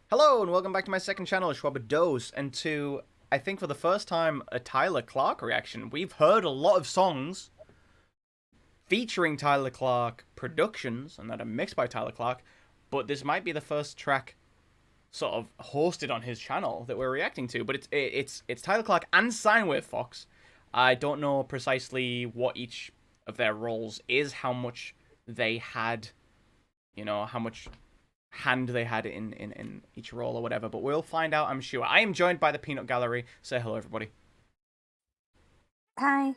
Hello and welcome back to my second channel, Shwabados, and to, I think for the first time, a Tyler Clark reaction. We've heard a lot of songs featuring Tyler Clark productions, and that are mixed by Tyler Clark, but this might be the first track sort of hosted on his channel that we're reacting to, but it's Tyler Clark and Sinewave Fox. I don't know precisely what each of their roles is, how much they had, how much hand they had in each role or whatever, but we'll find out, I'm sure. I am joined by the Peanut Gallery. Say hello, everybody. Hi.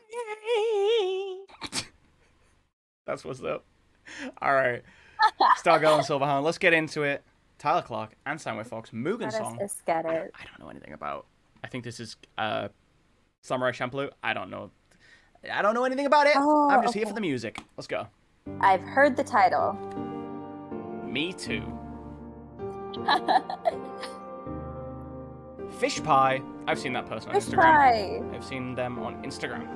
That's what's up. Alright. Stargirl and Silverhound, let's get into it. Tyler Clark and Sinewave Fox, Mugen song. Let's get it. I don't know anything about. I think this is Samurai Champloo. I don't know anything about it. Oh, I'm just here for the music. Let's go. I've heard the title. Me too. Fish Pie. I've seen that person on Fish Instagram. pie. I've seen them on Instagram.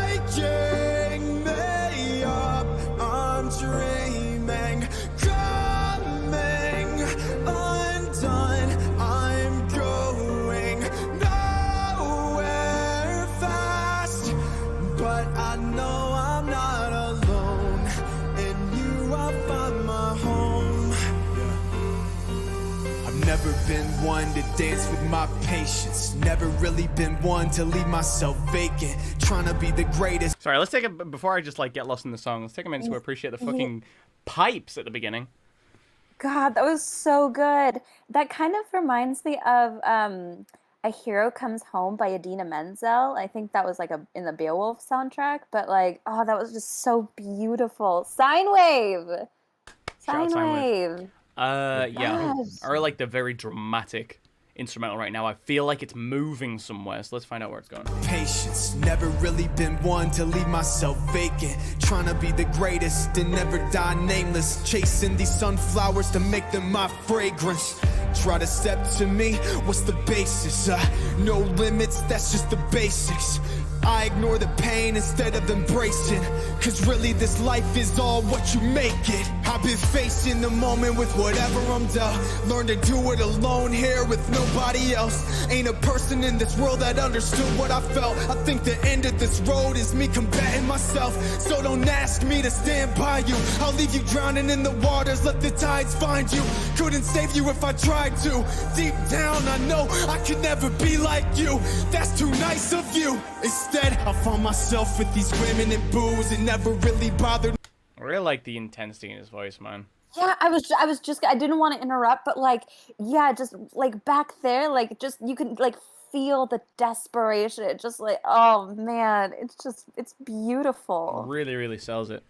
Waking me up, I'm dreaming, coming undone, I'm going nowhere fast, but I know I'm not alone, and you I'll find my home. I've never been one to dance with my patience. Never really been one to leave myself vacant. Trying to be the greatest. Sorry, let's take a before I just like get lost in the song. Let's take a minute to appreciate the fucking pipes at the beginning. God, that was so good. That kind of reminds me of A Hero Comes Home by Idina Menzel. I think that was like in the Beowulf soundtrack, but like, oh, that was just so beautiful. Sinewave. Shout out Sinewave. Yeah. Yes. Or like the very dramatic instrumental right now. I feel like it's moving somewhere, so let's find out where it's going. Patience, never really been one to leave myself vacant. Trying to be the greatest and never die nameless. Chasing these sunflowers to make them my fragrance. Try to step to me, what's the basis? No limits, that's just the basics. I ignore the pain instead of embracing, cause really this life is all what you make it. I've been facing the moment with whatever I'm dealt. Learn to do it alone here with nobody else. Ain't a person in this world that understood what I felt. I think the end of this road is me combating myself. So don't ask me to stand by you. I'll leave you drowning in the waters, let the tides find you. Couldn't save you if I tried to. Deep down I know I could never be like you. That's too nice of you. Instead, I found myself with these women and booze. It never really bothered me. I really like the intensity in his voice, man. Yeah, I didn't want to interrupt, but like, yeah, just like back there, like just you can like feel the desperation. It just like, oh man, it's beautiful. Really, really sells it.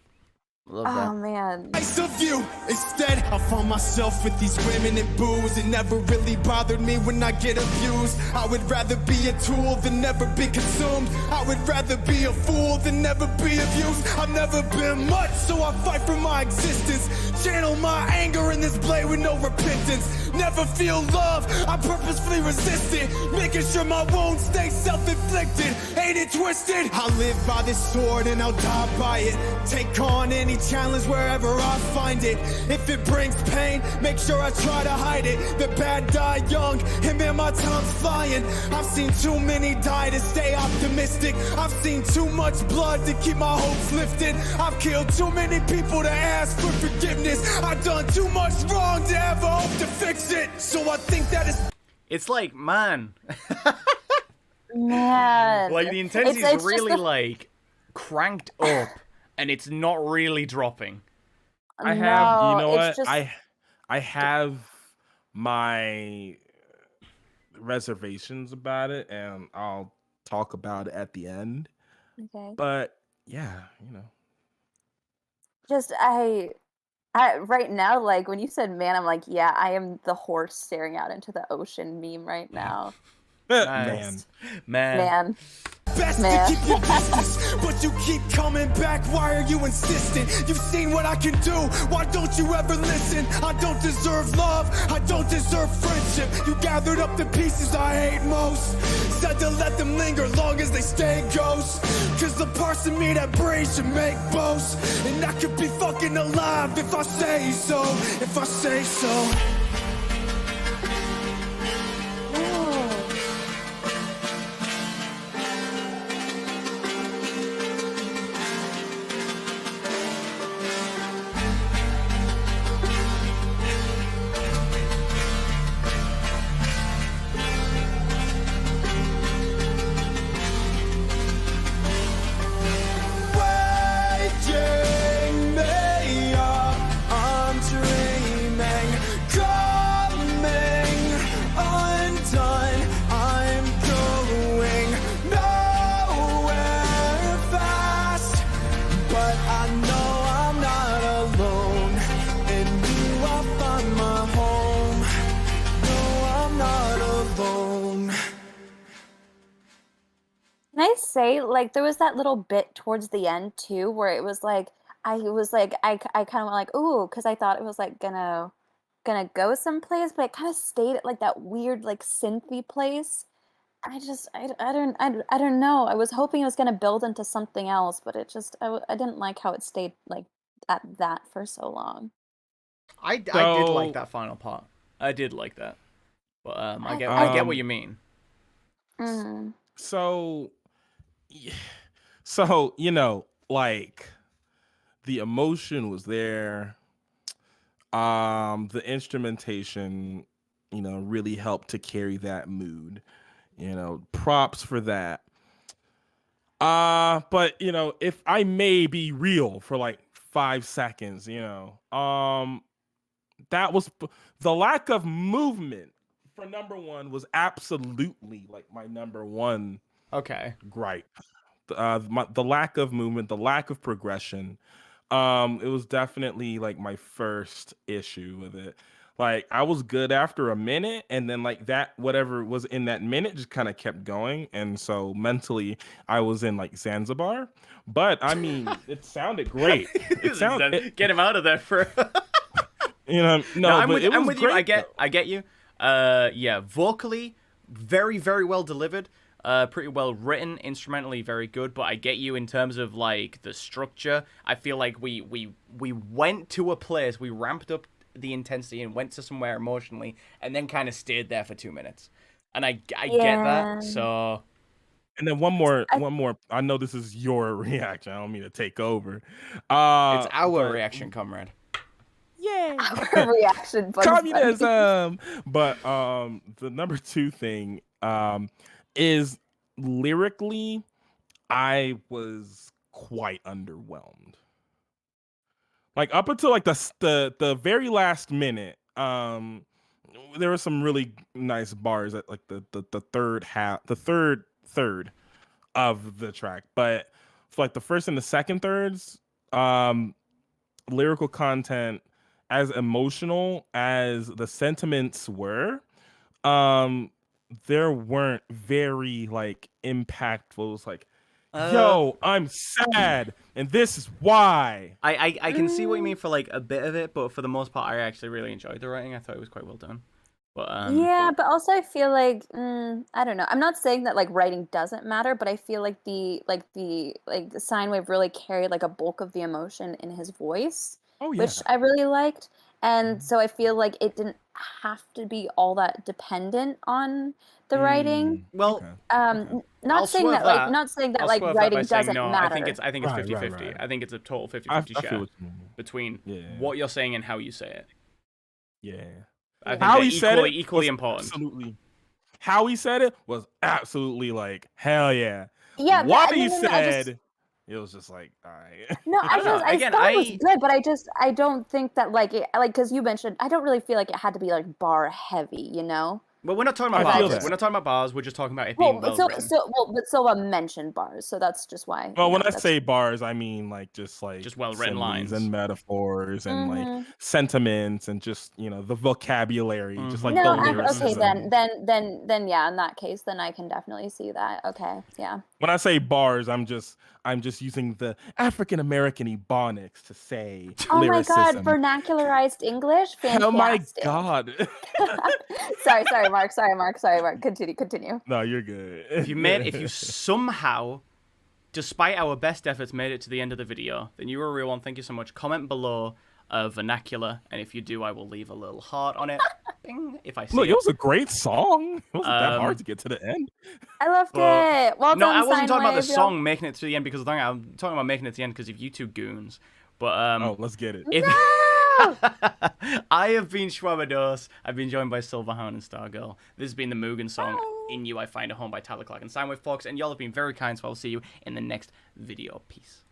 Love Oh that. man. Nice of you. Instead, I found myself with these women and booze. It never really bothered me when I get abused. I would rather be a tool than never be consumed. I would rather be a fool than never be abused. I've never been much, so I fight for my existence. Channel my anger in this blade with no repentance. Never feel love, I purposefully resist it. Making sure my wounds stay self-inflicted. Ain't it twisted? I live by this sword and I'll die by it. Take on any challenge wherever I find it. If it brings pain, make sure I try to hide it. The bad die young, and man, my time's flying. I've seen too many die to stay optimistic. I've seen too much blood to keep my hopes lifted. I've killed too many people to ask for forgiveness. I've done too much wrong to ever hope to fix it. So I think that is... It's like, man. Man. Like the intensity It's is really the... like cranked up and it's not really dropping. I have, No, you know it's what? just... I have my reservations about it, and I'll talk about it at the end. Okay. But yeah, you know. Just I right now, like when you said man, I'm like, yeah, I am the horse staring out into the ocean meme right now. Man. Man. best Man. to keep your business, but you keep coming back. Why are you insistent? You've seen what I can do. Why don't you ever listen? I don't deserve love. I don't deserve friendship. You gathered up the pieces I hate most. Said to let them linger long as they stay ghosts. Cause the parts of me that breathes should make boasts. And I could be fucking alive if I say so. If I say so. say, like, there was that little bit towards the end too, where it was like, I kind of went like, ooh, because I thought it was like gonna go someplace, but it kind of stayed at like that weird like synthy place. I don't know. I was hoping it was gonna build into something else, but I didn't like how it stayed like at that for so long. I did like So, that final part. I did like that. But I get what um, you mean. Mm. so, yeah, so like the emotion was there. The instrumentation, really helped to carry that mood. Props for that. But if I may be real for like 5 seconds, that was the lack of movement for number one was absolutely like my number one Okay. gripe. The lack of movement, the lack of progression. It was definitely like my first issue with it. Like I was good after a minute, and then like that whatever was in that minute just kind of kept going, and so mentally I was in like Zanzibar. But I mean, it sounded great. Get him out of there for. No, No, but it I'm was with you. great. Though. I get you. Yeah, vocally, very, very well delivered. Pretty well written. Instrumentally, very good. But I get you in terms of like the structure. I feel like we went to a place, we ramped up the intensity and went to somewhere emotionally, and then kind of stayed there for 2 minutes. And I get Yeah. that. So And then I, one more. I know this is your reaction. I don't mean to take over. it's our But reaction, comrade. yay. our reaction, Bugs Bunny. Communism. But the number two thing is lyrically, I was quite underwhelmed. Like up until like the very last minute, there were some really nice bars at like the third half, the third of the track, but for like the first and the second thirds, lyrical content, as emotional as the sentiments were, um there weren't very like impactful. It was like, Uh, yo, I'm sad and this is why. I can see what you mean for like a bit of it, but for the most part, I actually really enjoyed the writing. I thought it was quite well done. But Yeah, but also I feel like I don't know. I'm not saying that like writing doesn't matter, but I feel like the sine wave really carried like a bulk of the emotion in his voice, Oh yeah. which I really liked. And Mhm. so I feel like it didn't have to be all that dependent on the writing. well, Okay. Okay. I'll swerve that. Not saying that I'll like swerve that by writing saying doesn't no. matter. I think it's Right, 50-50. right. I think it's a total 50-50 I share feel what you mean. between Yeah. what you're saying and how you say it. Yeah. I think How they're he said it equally was important. absolutely. How he said it was absolutely like hell yeah. Yeah, What no, he no, no. said, it was just like, all right. No, I don't know. I Again, thought it was good, but I don't think that like because you mentioned, I don't really feel like it had to be like bar heavy, you know? well, we're not talking about I feel bars. We're that. not talking about bars. We're just talking about it being well written, But Silva mentioned bars, so that's just why, Well, when I that's say bars, I mean like just like just well written similes lines. and metaphors and like Mhm. sentiments and just the vocabulary, just like the No, okay, lyricism. then yeah, in that case, then I can definitely see that. Okay, yeah. When I say bars, I'm just using the African American ebonics to say Oh my God, lyricism. vernacularized English, Oh my fantastic. god. Sorry, Mark. Continue. No, you're good. If you somehow, despite our best efforts, made it to the end of the video, then you were a real one. Thank you so much. Comment below vernacular, and if you do, I will leave a little heart on it. Bing, if I see Look, it. it was a great song. It wasn't that hard Um, to get to the end. I loved it. Well No, done, I wasn't talking about the Sinewave, yo. song making it to the end because of the thing. I'm talking about making it to the end because of you two goons. But Oh, let's get it. if No! I have been Shwabados, I've been joined by Silverhound and Stargirl. This has been the Mugen song, In You I Find a Home by Tyler Clark and Sinewave Fox, and y'all have been very kind, so I'll see you in the next video. Peace.